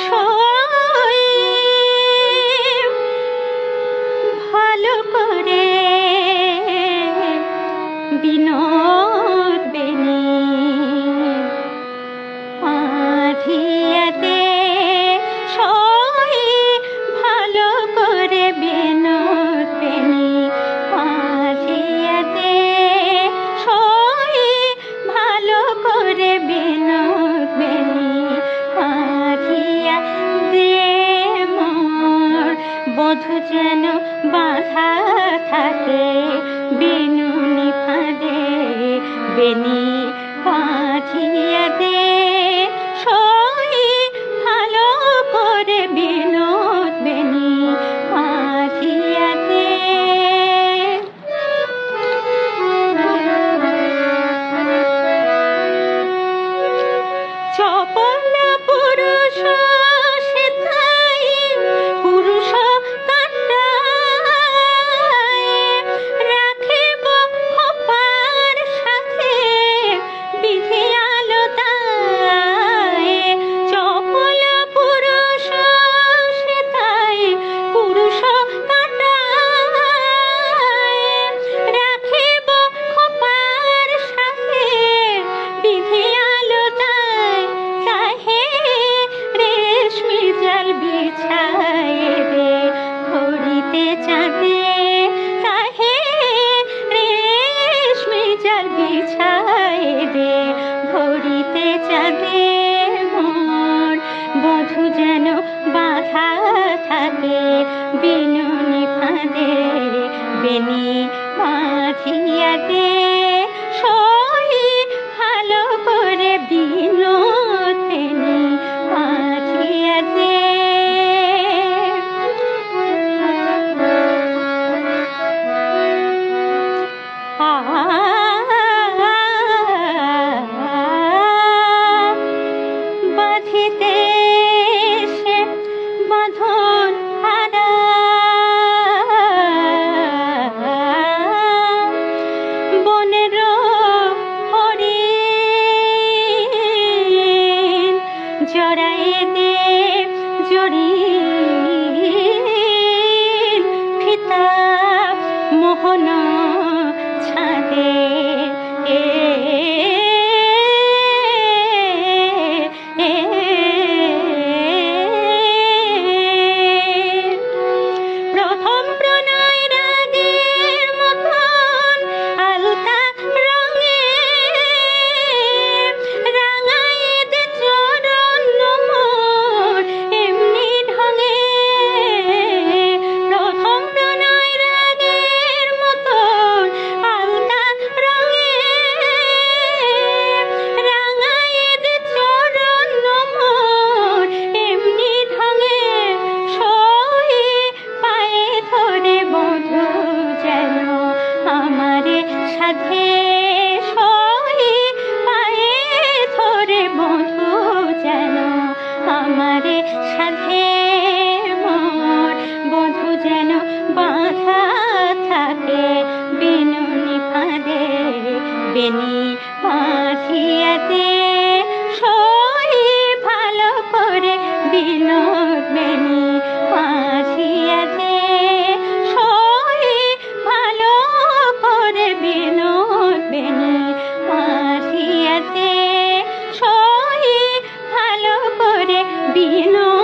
সই ভালো করে বিনোদ বেনি পাঠিয়াতে সই ভালো করে বিনোদ বেনি পাঠিয়াতে সই ভালো করে বিনোদ বেনি পাঠিয়া দে মোর বধূ যেন বাঁধা থাকে বিনুনি ফাঁদে বেনি পাঠিয়া দে সই ভালো করে বিনোদ বেনি পাঠিয়া দে। চপল পুরুষ সেথাই পুরুষ কাটায় রাখিব খোপার সাথে বিধি আলোতায়। চপল পুরুষ সেথাই পুরুষ কাটায় রাখিব খোপার সাথে বিধি আলোতায়। চাহে রেশমি জাল বিছায়ে দে ঘড়িতে চাঁদে চাহে রেশমি জাল বিছায়ে দে ঘড়িতে চাঁদে মোর বধূ যেন বাঁধা থাকে বিনুনি ফাঁদে বেনি বাঁধিয়া দে সই ভালো করে বিনোদ বেনি বাঁধিয়া দে। বাঁধিতে সে বাঁধন হারা বনের হরিণ জড়ায়ে দে জড়িন ফিতা মোহন ছাদে প্রথম প্রণয় রাগের মতন আলতা রঙে রাঙায়ে দে চরণ মোর এমনি ঢঙে। প্রথম প্রণয় রাগের মতন আলতা রঙে রাঙায়ে দে চরণ মোর এমনি ঢঙে। সই পায়ে ধরে বধূ যেন আমারে সাধে সই পায়ে ধরে বধূ যেন আমারে সাধে মোর বধূ যেন বাঁধা থাকে বিনুনি ফাঁদে বেনি বাঁধিয়া দে সই ভালো করে বিনোদ বেনি বাঁধিয়া দে সই ভালো করে বিনোদ বেনি বাঁধিয়া দে সই ভালো করে বিনোদ